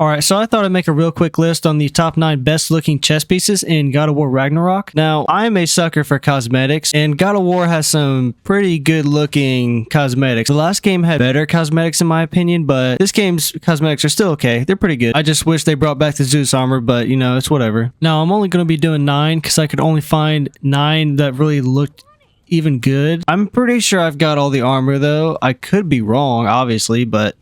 Alright, so I thought I'd make a real quick list on the top 9 best looking chest pieces in God of War Ragnarok. Now, I'm a sucker for cosmetics, and God of War has some pretty good looking cosmetics. The last game had better cosmetics in my opinion, but this game's cosmetics are still okay. They're pretty good. I just wish they brought back the Zeus armor, but you know, it's whatever. Now, I'm only going to be doing 9 because I could only find 9 that really looked even good. I'm pretty sure I've got all the armor though. I could be wrong, obviously, but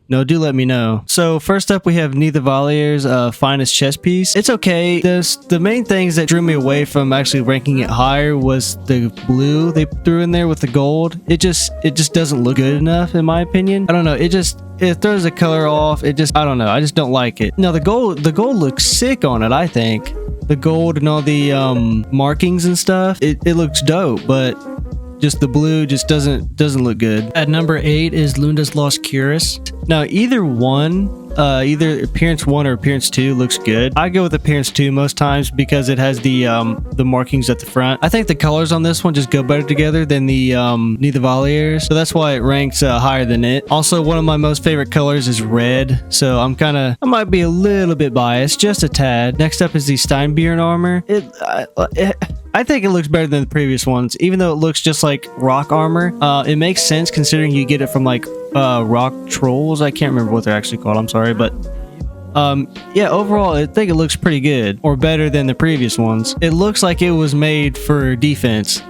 no, do let me know. So first up, we have Nidavelir's finest chest piece. It's okay. The main things that drew me away from actually ranking it higher was the blue they threw in there with the gold. It just doesn't look good enough in my opinion. I don't know. It throws the color off. I don't know. I just don't like it. Now the gold looks sick on it. I think the gold and all the markings and stuff. It looks dope, but just the blue just doesn't look good. At number 8 is Lunda's Lost Cuirass. Now either one, either appearance 1 or appearance 2 looks good. I go with appearance 2 most times because it has the markings at the front. I think the colors on this one just go better together than the Nidavelir's, so that's why it ranks higher than it. Also, one of my most favorite colors is red, so I might be a little bit biased, just a tad. Next up is the Steinbjorn armor. I think it looks better than the previous ones, even though it looks just like rock armor. It makes sense considering you get it from like rock trolls. I can't remember what they're actually called. I'm sorry, but yeah, overall, I think it looks pretty good, or better than the previous ones. It looks like it was made for defense,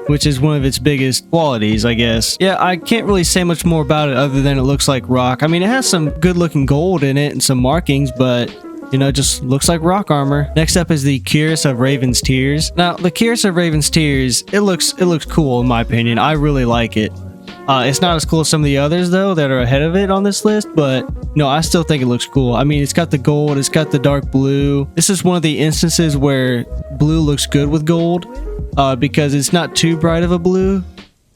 which is one of its biggest qualities, I guess. Yeah, I can't really say much more about it other than it looks like rock. I mean, it has some good looking gold in it and some markings, but you know, it just looks like rock armor. Next up is the Cuirass of Raven's Tears. Now, the Cuirass of Raven's Tears, it looks cool in my opinion. I really like it. It's not as cool as some of the others though that are ahead of it on this list, but no, I still think it looks cool. I mean, it's got the gold, it's got the dark blue. This is one of the instances where blue looks good with gold because it's not too bright of a blue.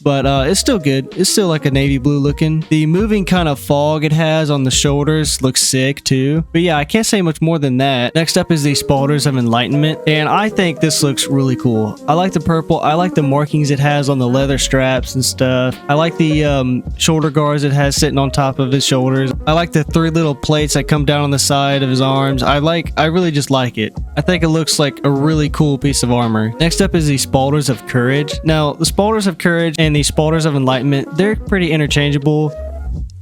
But it's still good. It's still like a navy blue looking. The moving kind of fog it has on the shoulders looks sick too. But yeah, I can't say much more than that. Next up is the Spaulders of Enlightenment. And I think this looks really cool. I like the purple. I like the markings it has on the leather straps and stuff. I like the shoulder guards it has sitting on top of his shoulders. I like the 3 little plates that come down on the side of his arms. I really just like it. I think it looks like a really cool piece of armor. Next up is the Spaulders of Courage. Now, the Spaulders of Courage and the Spaulders of Enlightenment, they're pretty interchangeable.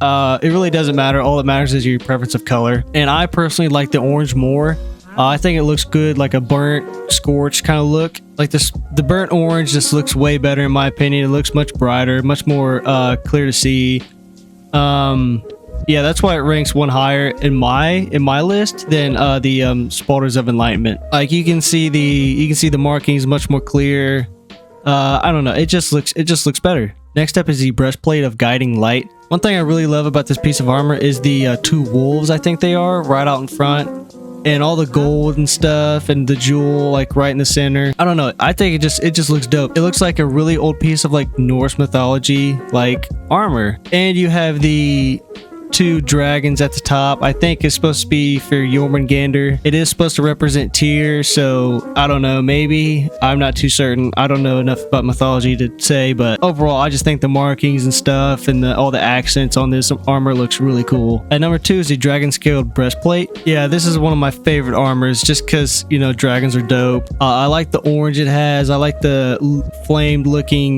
It really doesn't matter. All that matters is your preference of color. And I personally like the orange more. I think it looks good, like a burnt, scorched kind of look. Like this, the burnt orange just looks way better in my opinion. It looks much brighter, much more clear to see. Yeah, that's why it ranks 1 higher in my list than the Spaulders of Enlightenment. Like you can see the markings much more clear. I don't know. It just looks better. Next up is the Breastplate of Guiding Light. One thing I really love about this piece of armor is the 2 wolves, I think they are, right out in front. And all the gold and stuff and the jewel like right in the center. I don't know. I think it just looks dope. It looks like a really old piece of like Norse mythology like armor. And you have the 2 dragons at the top. I think it's supposed to be for Jormungandr. It is supposed to represent Tyr, so I don't know, maybe. I'm not too certain. I don't know enough about mythology to say, but overall, I just think the markings and stuff and all the accents on this armor looks really cool. At number 2 is the Dragon Scaled Breastplate. Yeah, this is one of my favorite armors just because, you know, dragons are dope. I like the orange it has. I like the flamed looking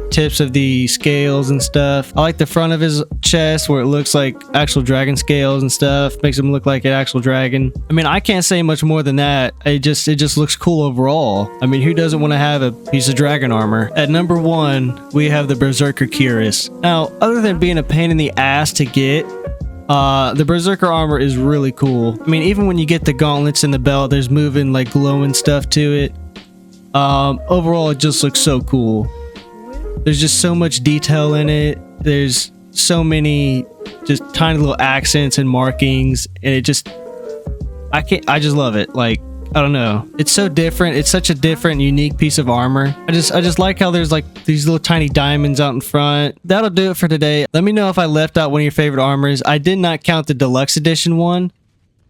tips of the scales and stuff. I like the front of his chest where it looks like actual dragon scales and stuff. Makes him look like an actual dragon. I mean, I can't say much more than that. It just looks cool overall. I mean, who doesn't want to have a piece of dragon armor? At number 1, we have the Berserker Cuirass. Now, other than being a pain in the ass to get, the Berserker armor is really cool. I mean, even when you get the gauntlets and the belt, there's moving like glowing stuff to it. Overall, it just looks so cool. There's just so much detail in it. There's so many just tiny little accents and markings, and I just love it. Like, I don't know, it's so different. It's such a different, unique piece of armor. I just like how there's like these little tiny diamonds out in front. That'll do it for today. Let me know if I left out one of your favorite armors. I did not count the deluxe edition one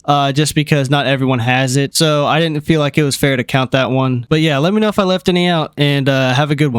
just because not everyone has it, so I didn't feel like it was fair to count that one. But yeah, let me know if I left any out, and have a good one.